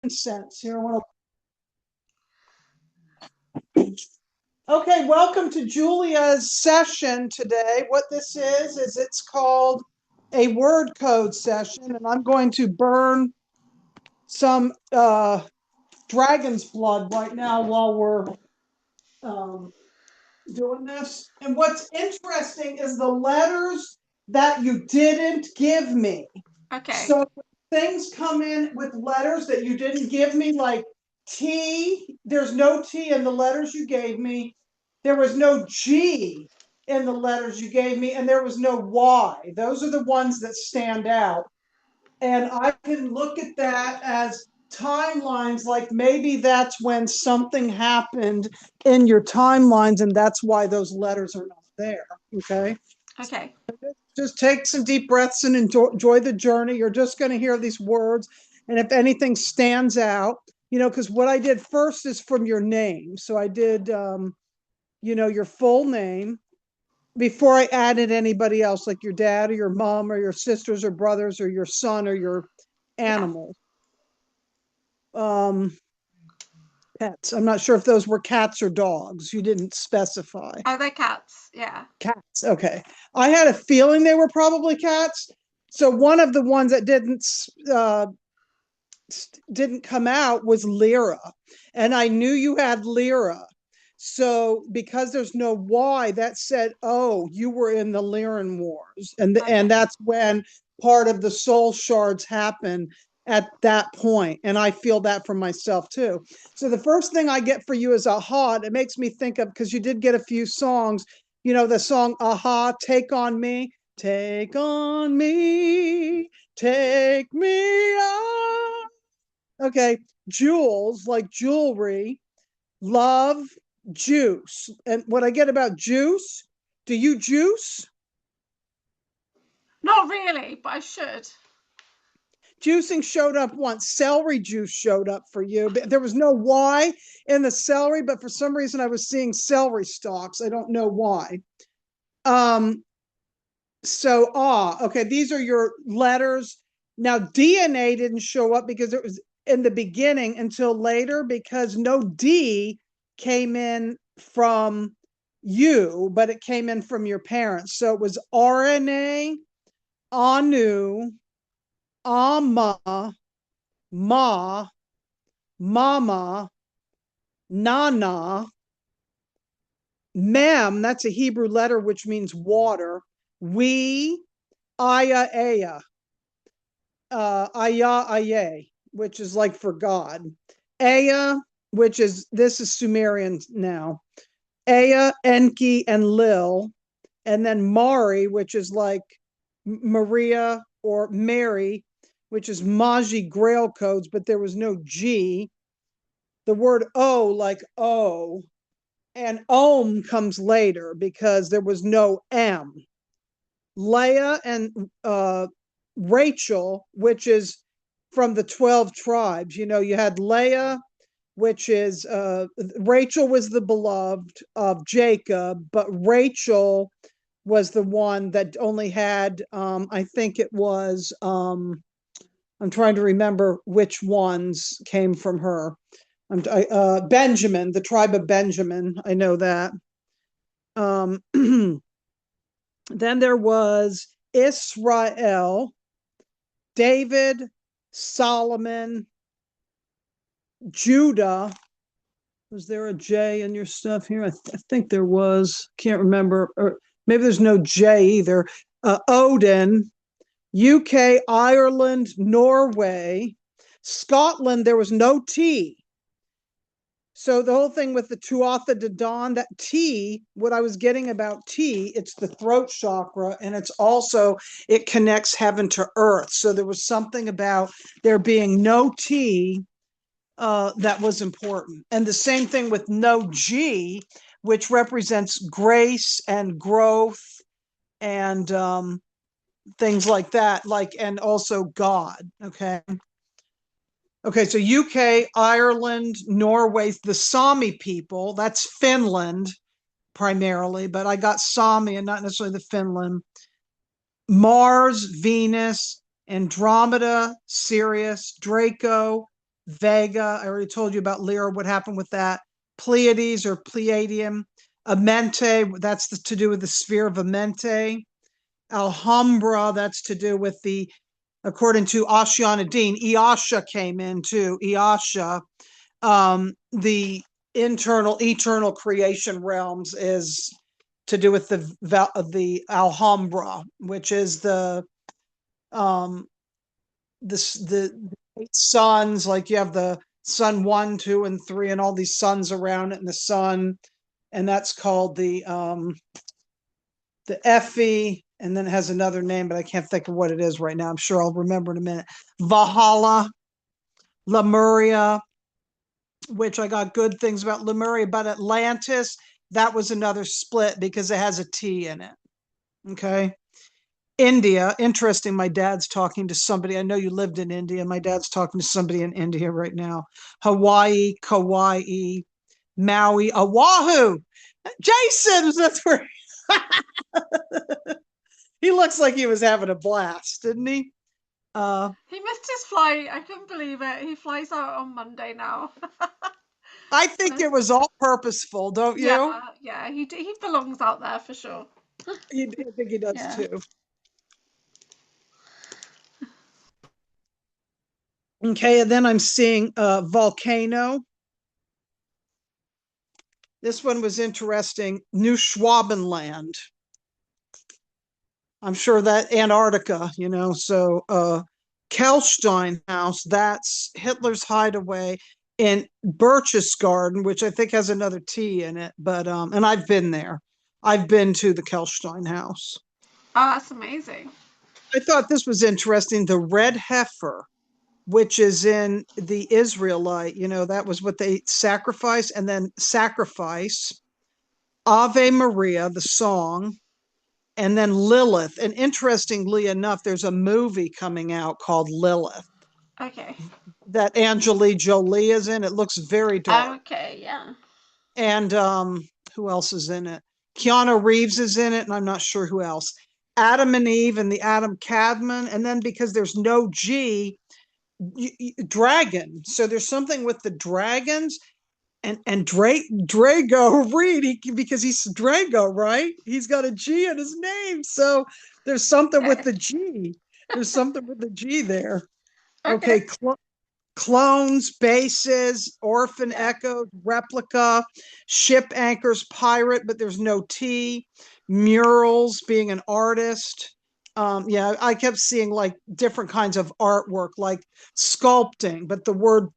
incense. Here, I want to. Okay, welcome to Julia's session today. What this is it's called a word code session, and I'm going to burn some dragon's blood right now while we're um, doing this. And what's interesting is the letters that you didn't give me. Okay. So things come in with letters that you didn't give me, like T. There's no T in the letters you gave me. There was no G in the letters you gave me, and there was no Y. Those are the ones that stand out. And I can look at that as timelines, like maybe that's when something happened in your timelines, and that's why those letters are not there. Okay. Okay. Just take some deep breaths and enjoy the journey. You're just going to hear these words. And if anything stands out, because what I did first is from your name. So I did, your full name before I added anybody else, like your dad or your mom or your sisters or brothers or your son or your animals. Pets. I'm not sure if those were cats or dogs. You didn't specify. Oh, they're cats. Yeah. Cats. Okay. I had a feeling they were probably cats. So one of the ones that didn't come out was Lyra, and I knew you had Lyra. So because there's no Y, that said, oh, you were in the Lyran Wars, and that's when part of the soul shards happen at that point. And I feel that for myself too. So the first thing I get for you is aha. It makes me think of, because you did get a few songs, the song aha, take on me, take on me, take me on. Okay, jewels, like jewelry, love, juice. And what I get about juice, do you juice? Not really, but I should. Juicing showed up once. Celery juice showed up for you. But there was no Y in the celery, but for some reason I was seeing celery stalks. I don't know why. Okay, these are your letters. Now DNA didn't show up because it was in the beginning until later, because no D came in from you, but it came in from your parents. So it was RNA, Anu, Ama, Ma, Mama, Nana, Mem, that's a Hebrew letter which means water, we, Aya, Aya, Aya, Aya, which is like for God, Aya, this is Sumerian now, Aya, Enki, and Lil, and then Mari, which is like Maria or Mary, which is Maji Grail codes, but there was no G. The word O, like O, and Om comes later because there was no M. Leah and Rachel, which is from the 12 tribes. You had Leah, which is Rachel was the beloved of Jacob, but Rachel was the one that only had, I think it was, I'm trying to remember which ones came from her. Benjamin, the tribe of Benjamin. I know that. Then there was Israel, David, Solomon, Judah. Was there a J in your stuff here? I think there was. Can't remember. Or maybe there's no J either. Odin, UK, Ireland, Norway, Scotland. There was no T. So the whole thing with the Tuatha De Don, that T, what I was getting about T, it's the throat chakra, and it connects heaven to earth. So there was something about there being no T that was important. And the same thing with no G, which represents grace and growth and things like that, and also God. Okay, so UK, Ireland, Norway, the Sami people, that's Finland primarily, but I got Sami and not necessarily the Finland. Mars, Venus, Andromeda, Sirius, Draco, Vega. I already told you about Lyra, what happened with that. Pleiades or Pleiadium. Amente, that's to do with the sphere of Amente. Alhambra, that's to do with the, according to Ashyanuddin, Eosha came in too. Eosha, the internal, eternal creation realms is to do with the Alhambra, which is um the eight suns. Like you have the sun 1, 2, and 3, and all these suns around it, and the sun, and that's called the Effie, and then it has another name, but I can't think of what it is right now. I'm sure I'll remember in a minute. Valhalla, Lemuria, which I got good things about Lemuria, but Atlantis, that was another split because it has a T in it. Okay. India, interesting. My dad's talking to somebody. I know you lived in India. My dad's talking to somebody in India right now. Hawaii, Kauai, Maui, Oahu. Jason, that's where he looks like he was having a blast, didn't he? He missed his flight. I couldn't believe it. He flies out on Monday now. I think it was all purposeful, don't Yeah, you? yeah, he belongs out there for sure. I think he does Yeah. too. Okay, and then I'm seeing Volcano. This one was interesting. New Schwabenland. I'm sure that Antarctica, so Kelstein House, that's Hitler's hideaway in Berchtesgaden, which I think has another T in it, but and I've been there. I've been to the Kelstein House. Oh, that's amazing. I thought this was interesting. The red heifer, which is in the Israelite, that was what they sacrifice, and then sacrifice Ave Maria, the song, and then Lilith. And interestingly enough, there's a movie coming out called Lilith Okay. that Angelique Jolie is in. It looks very dark. Okay, yeah. And who else is in it? Keanu Reeves is in it, and I'm not sure who else. Adam and Eve and the Adam Cadman. And then because there's no G, dragon. So there's something with the dragons. And Drago Reed, because he's Drago, right? He's got a G in his name. So there's something with the G. There's something with the G there. Okay, clones, bases, orphan echoes, replica, ship anchors, pirate, but there's no T. Murals, being an artist. Yeah, I kept seeing like different kinds of artwork, like sculpting, but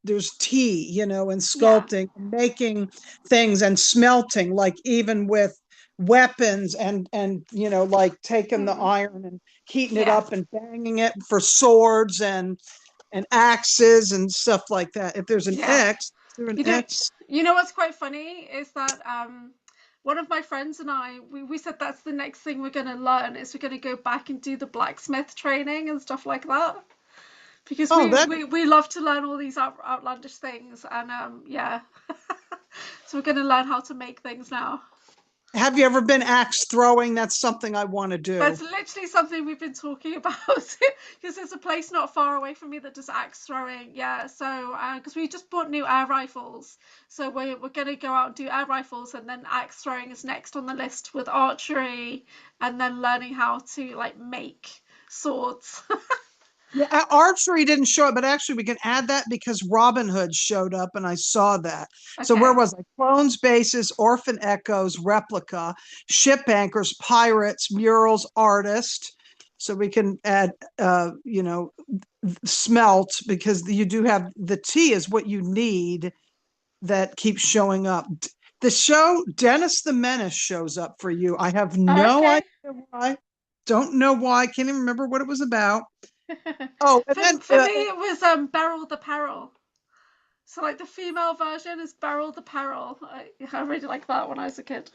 there's T, in sculpting, making things and smelting, like even with weapons and like taking the iron and heating it up and banging it for swords and axes and stuff like that. If there's an X, is there an X? You know what's quite funny is that one of my friends and I, we said that's the next thing we're going to learn is we're going to go back and do the blacksmith training and stuff like that. Because we love to learn all these outlandish things. And yeah, so we're going to learn how to make things now. Have you ever been axe throwing? That's something I want to do. That's literally something we've been talking about because there's a place not far away from me that does axe throwing. Yeah, so because we just bought new air rifles, so we're going to go out and do air rifles, and then axe throwing is next on the list with archery, and then learning how to like make swords. Yeah, archery didn't show up, but actually we can add that because Robin Hood showed up and I saw that. Okay. So where was I? Clones, bases, orphan echoes, replica, ship anchors, pirates, murals, artist. So we can add, smelt, because you do have the T is what you need that keeps showing up. The show Dennis the Menace shows up for you. I have no idea why. Don't know why. Can't even remember what it was about. Oh, and then for me it was Beryl the Peril. So like the female version is Beryl the Peril. I really liked that when I was a kid.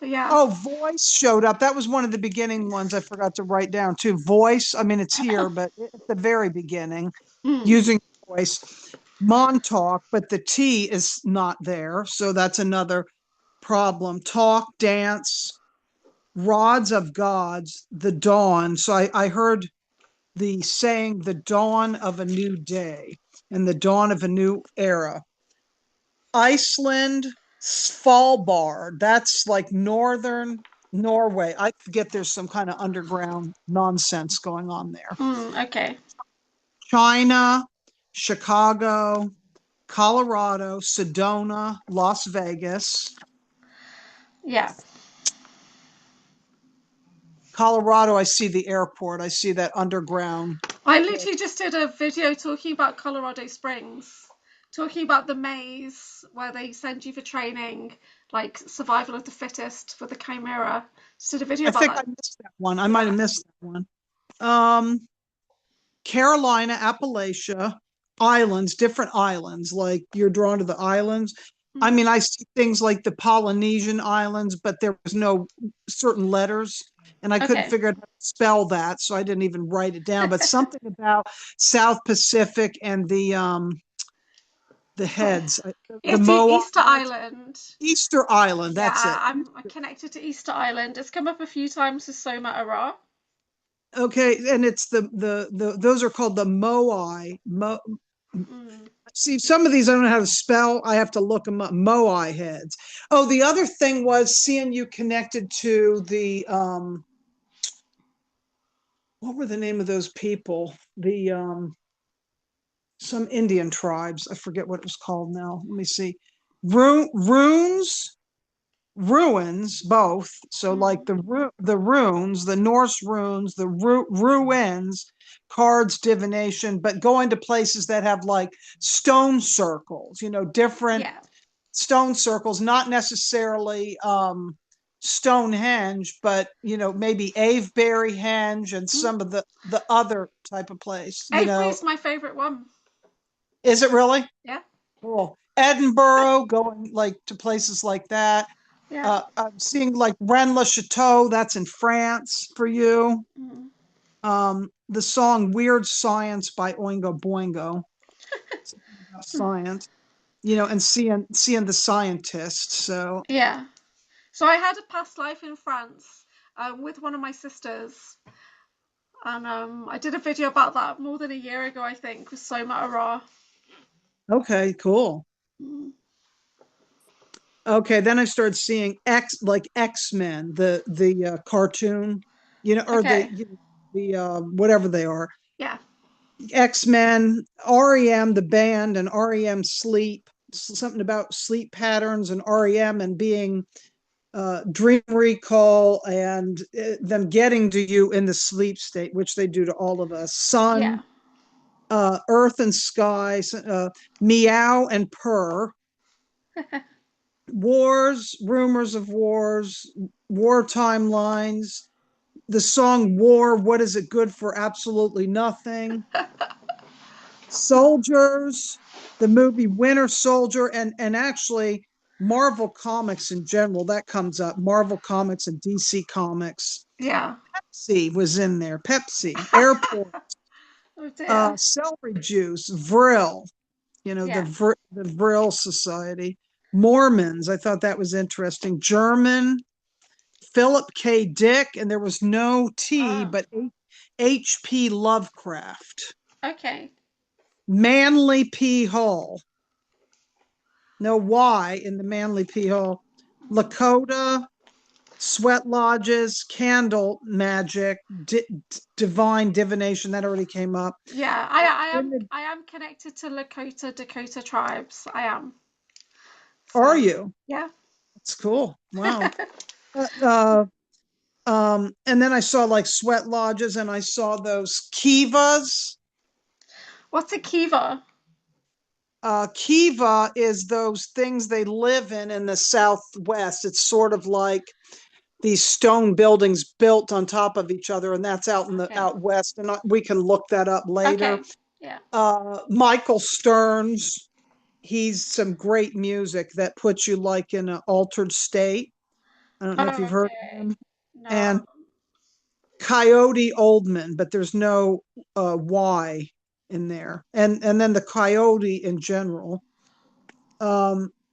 But yeah. Oh, Voice showed up. That was one of the beginning ones I forgot to write down too. Voice. I mean, it's here, but at the very beginning, using Voice. Montauk, but the T is not there, so that's another problem. Talk, dance, rods of gods, the dawn. So I heard the saying the dawn of a new day. and the dawn of a new era. Iceland, Svalbard, that's like northern Norway. I forget there's some kind of underground nonsense going on there. Okay. China, Chicago, Colorado, Sedona, Las Vegas. Yeah. Colorado, I see the airport. I see that underground. I literally just did a video talking about Colorado Springs, talking about the maze where they send you for training, like survival of the fittest for the Chimera. Just did a video I about think I that. missed that one. I might Yeah. have missed that one. Um, Carolina, Appalachia, islands, different islands. Like you're drawn to the islands. I Mm. mean, I see things like the Polynesian islands, but there was no certain letters, and I couldn't Okay. figure out how to spell that, so I didn't even write it down. But something about South Pacific and the heads, the It's Moai Easter heads, Island. Easter Island. Yeah, That's it. I'm connected to Easter Island. It's come up a few times with Soma Ara. Okay, and it's the those are called the Moai. Mm. See, some of these I don't know how to spell. I have to look them up. Moai heads. Oh, the other thing was seeing you connected to the what were the name of those people? The some Indian tribes. I forget what it was called now. Let me see. Runes, ruins, both. So like Mm. the runes, the Norse runes, the ruins, cards, divination, but going to places that have like stone circles, different Yeah. stone circles, not necessarily Stonehenge, but maybe Avebury Henge and Mm. some of the other type of place. Avebury's my favorite one. Is it really Yeah. cool? Edinburgh, going like to places like that. Yeah. I'm seeing like Rennes le Chateau. That's in France for you. Mm. The song "Weird Science" by Oingo Boingo. Science, and seeing the scientists. So Yeah. So I had a past life in France with one of my sisters, and I did a video about that more than a year ago, I think, with Soma Ara. okay, cool. Mm. Okay, then I started seeing X-Men, the cartoon, or Okay. the whatever they are. Yeah. X-Men, REM, the band, and REM sleep. Something about sleep patterns and REM and being dream recall and them getting to you in the sleep state, which they do to all of us. Sun, Yeah. earth and sky, meow and purr, wars, rumors of wars, war timelines, the song War, What Is It Good For? Absolutely Nothing, soldiers, the movie Winter Soldier, and actually Marvel Comics in general, that comes up. Marvel Comics and DC Comics. Yeah. Pepsi was in there. Pepsi, airport, Oh dear. celery juice, Vril, Yeah. the Vril Society. Mormons, I thought that was interesting. German, Philip K. Dick, and there was no T, Oh. but H.P. Lovecraft. Okay. Manly P. Hall, no Y in the Manly P. Hall. Lakota, sweat lodges, candle magic, divine divination, that already came up. Yeah. I In am the, I am connected to Lakota Dakota tribes. I am. are So you? yeah. It's cool. Wow. And then I saw like sweat lodges and I saw those kivas. What's a kiva? Kiva is those things they live in the Southwest. It's sort of like these stone buildings built on top of each other, and that's out in the Okay. out west. And we can look that up later. Okay. Yeah. Michael Stearns, he's some great music that puts you like in an altered state. I don't know if Oh, you've heard of okay. him. No. And Coyote Oldman, but there's no Y in there. And then the Coyote in general.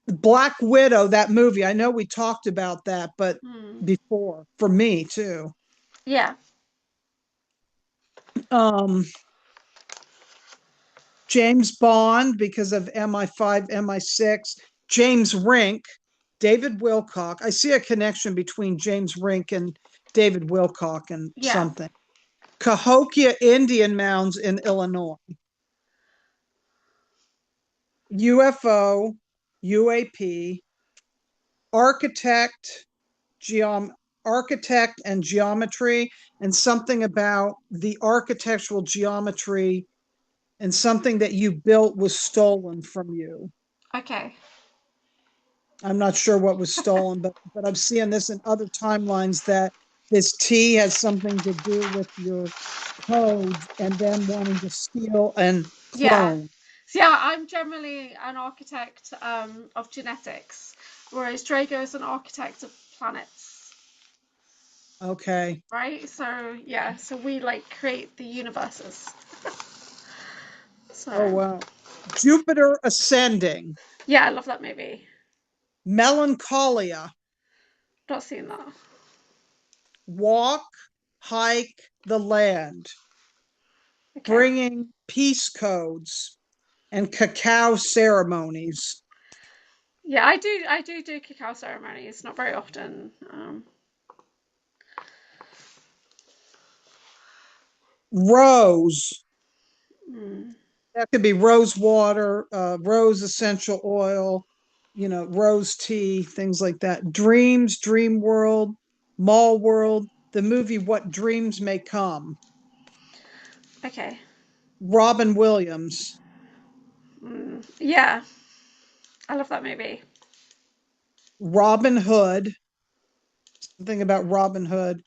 Black Widow, that movie. I know we talked about that, but Hmm. before for me too. Yeah. Um, James Bond because of MI5, MI6. James Rink, David Wilcock. I see a connection between James Rink and David Wilcock and Yeah. something. Cahokia Indian Mounds in Illinois. UFO, UAP, architect, architect and geometry, and something about the architectural geometry and something that you built was stolen from you. Okay. I'm not sure what was stolen, but I'm seeing this in other timelines that this T has something to do with your codes and them wanting to steal and Yeah. clone. So yeah, I'm generally an architect of genetics, whereas Drago is an architect of planets. Okay. Right? So yeah, so we like create the universes. Oh, So wow. Jupiter Ascending. yeah, I love that movie. Melancholia. Not seen that. Walk, hike the land. Okay. Bringing peace codes and cacao ceremonies. Yeah, I do cacao ceremonies, not very often. Rose. Mm. That could be rose water, rose essential oil, rose tea, things like that. Dreams, dream world, mall world, the movie What Dreams May Come. Okay. Robin Williams. Yeah, I love that movie. Robin Hood, something about Robin Hood.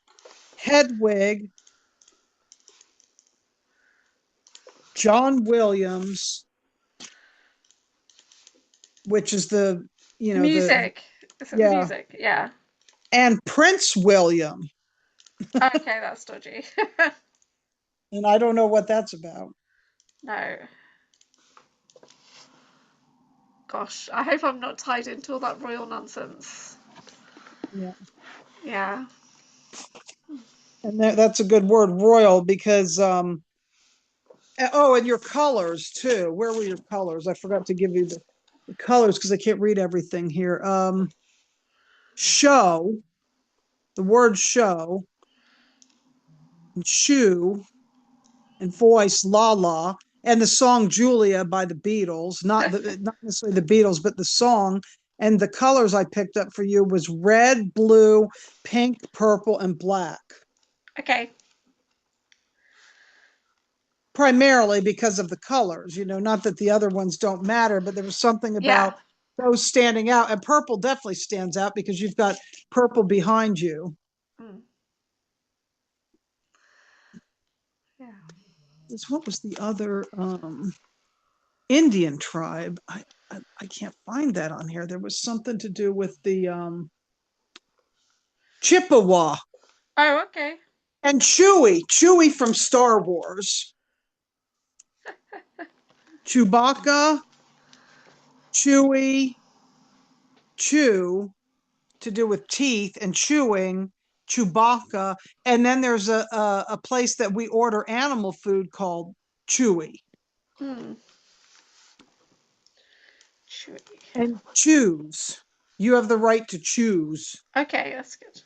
Hedwig, John Williams, which is The the music. Is it the yeah, music? Yeah. and Prince William. Okay, that's dodgy. And I don't know what that's about. No. Gosh, I hope I'm not tied into all that royal nonsense. Yeah. Yeah. And that's a good word, royal, because oh, and your colors too. Where were your colors? I forgot to give you the colors because I can't read everything here. Show, the word show, and shoe, and voice, la la, and the song Julia by the Beatles, not necessarily the Beatles, but the song. And the colors I picked up for you was red, blue, pink, purple, and black. Okay. Primarily because of the colors, not that the other ones don't matter, but there was something Yeah. about those standing out. And purple definitely stands out because you've got purple behind you. Mm. Yeah. What was the other Indian tribe? I can't find that on here. There was something to do with the Chippewa Oh, okay. and Chewie from Star Wars. Chewbacca, Chewie, chew, to do with teeth and chewing, Chewbacca. And then there's a place that we order animal food called Chewy. Hmm. And choose. You have the right to choose. Okay, that's good.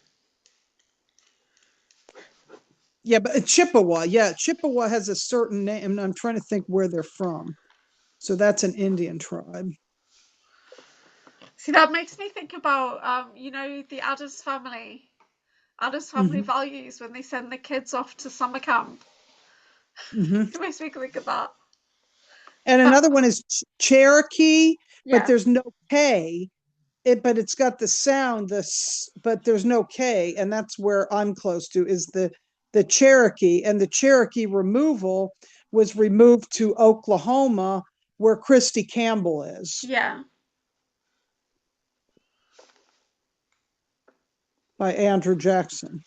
Yeah, but Chippewa. Yeah, Chippewa has a certain name. And I'm trying to think where they're from. So that's an Indian tribe. See, that makes me think about the Addams family Mm-hmm. values when they send the kids off to summer camp. Mm-hmm. It makes me think of that. And another one is Cherokee, but Yeah. there's no K. But it's got the sound, but there's no K, and that's where I'm close to is the Cherokee, and the Cherokee removal was removed to Oklahoma, where Christy Campbell is, Yeah. by Andrew Jackson.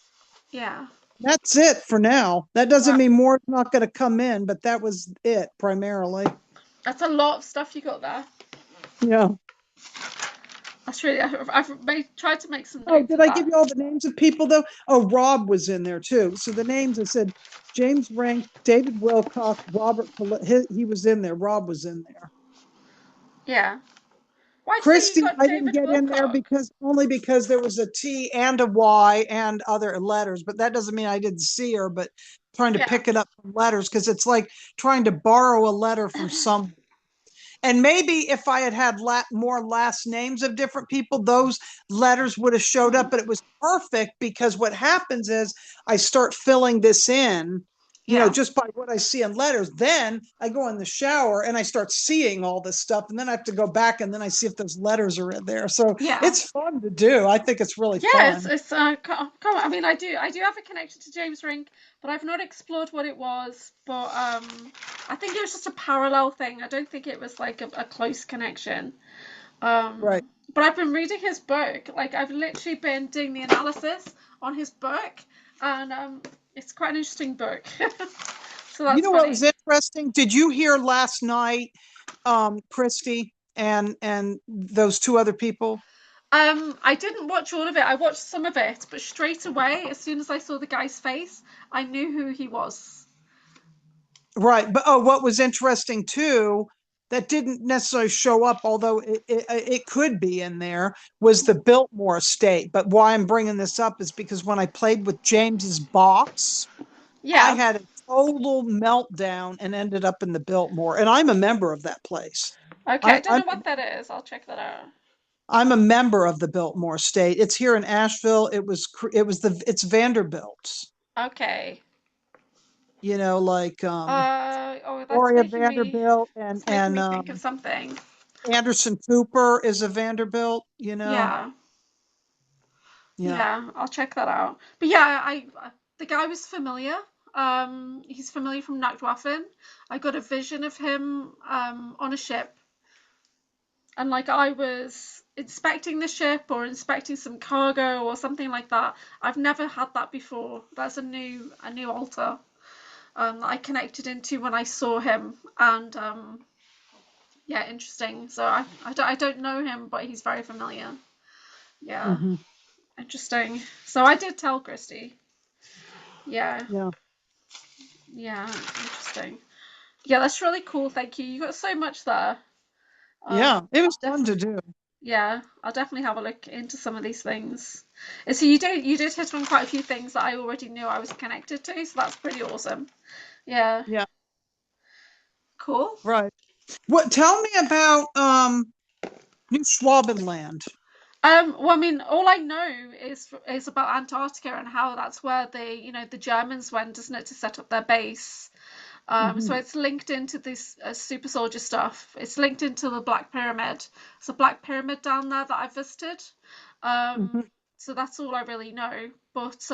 Yeah. That's it for now. That doesn't Wow. mean more is not going to come in, but that was it primarily. That's a lot of stuff you got there. Yeah. That's really, tried to make some Oh, notes did of I give that. you all the names of people though? Oh, Rob was in there too. So the names I said James Rank, David Wilcock, he was in there. Rob was in there. Yeah. Why'd you say you Christy, got I didn't David get in there Wilcock? because only because there was a T and a Y and other letters, but that doesn't mean I didn't see her, but trying to Yeah. pick it up from letters because it's like trying to borrow a letter from some. And maybe if I had had more last names of different people, those letters would have showed up. Mm. But it was perfect because what happens is I start filling this in, Yeah. just by what I see in letters. Then I go in the shower and I start seeing all this stuff. And then I have to go back and then I see if those letters are in there. So Yeah. it's fun to do. I think it's really Yeah, fun. I mean, I do have a connection to James Rink, but I've not explored what it was. But I think it was just a parallel thing. I don't think it was like a close connection. Right. But I've been reading his book. Like I've literally been doing the analysis on his book, and it's quite an interesting book. So You that's know what was funny. interesting? Did you hear last night, Christy and those two other people? I didn't watch all of it. I watched some of it, but straight away, as soon as I saw the guy's face, I knew who he was. Right. But what was interesting too, that didn't necessarily show up, although it could be in there, was the Biltmore estate. But why I'm bringing this up is because when I played with James's box, I Yeah. had a total meltdown and ended up in the Biltmore. And I'm a member of that place. Okay, I I, don't I'm know what that is. I'll check that out. I'm a member of the Biltmore estate. It's here in Asheville. It's Vanderbilt's. Okay. Like Oh, that's Gloria making me Vanderbilt and it's making me think of something. Anderson Cooper is a Vanderbilt, Yeah. Yeah. Yeah, I'll check that out. But yeah, the guy was familiar. He's familiar from Nachtwaffen. I got a vision of him on a ship, and like I was inspecting the ship or inspecting some cargo or something like that. I've never had that before. That's a new altar that I connected into when I saw him, and yeah, interesting. So I don't know him, but he's very familiar. Yeah, Hmm. interesting. So I did tell Christy. Yeah, Yeah. yeah, interesting. Yeah, that's really cool. Thank you. You got so much there. Yeah. It was I'll fun to definitely, do. yeah, I'll definitely have a look into some of these things. And so you did hit on quite a few things that I already knew I was connected to, so that's pretty awesome. Yeah, Yeah. cool. Right. What tell me about New Schwabenland. Well, I mean, all I know is about Antarctica and how that's where the Germans went, isn't it, to set up their base. So Hmm. it's linked into this super soldier stuff. It's linked into the Black Pyramid. It's a Black Pyramid down there that I visited. Hmm. So that's all I really know. But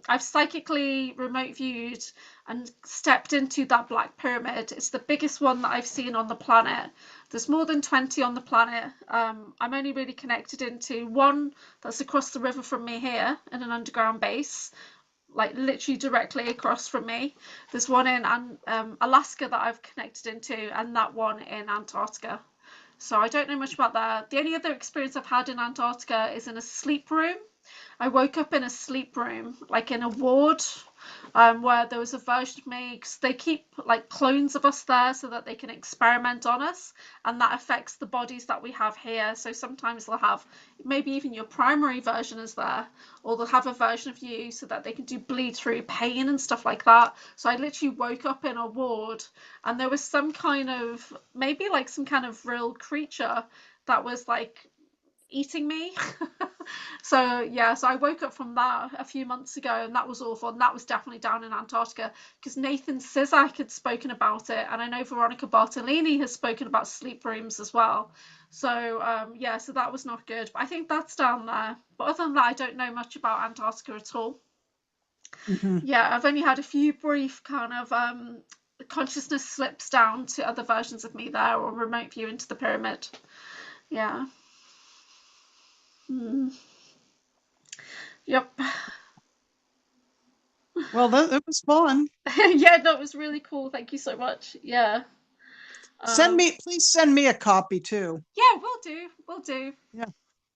I've psychically remote viewed and stepped into that Black Pyramid. It's the biggest one that I've seen on the planet. There's more than 20 on the planet. I'm only really connected into one that's across the river from me here in an underground base, like literally directly across from me. There's one in Alaska that I've connected into, and that one in Antarctica. So I don't know much about that. The only other experience I've had in Antarctica is in a sleep room. I woke up in a sleep room, like in a ward, where there was a version of me, because they keep like clones of us there so that they can experiment on us, and that affects the bodies that we have here. So sometimes they'll have maybe even your primary version is there, or they'll have a version of you so that they can do bleed through pain and stuff like that. So I literally woke up in a ward, and there was some kind of, maybe like some kind of real creature that was like eating me. So yeah, so I woke up from that a few months ago, and that was awful. And that was definitely down in Antarctica, because Nathan Sizak had spoken about it, and I know Veronica Bartolini has spoken about sleep rooms as well. So yeah, so that was not good. But I think that's down there. But other than that, I don't know much about Antarctica at all. Hmm. Yeah, I've only had a few brief kind of consciousness slips down to other versions of me there, or remote view into the pyramid. Yeah. Mm. Yep. Well, that it was fun. Yeah, that was really cool. Thank you so much. Yeah. Send Um, me, please send me a copy too. yeah, we'll do. We'll do. Yeah.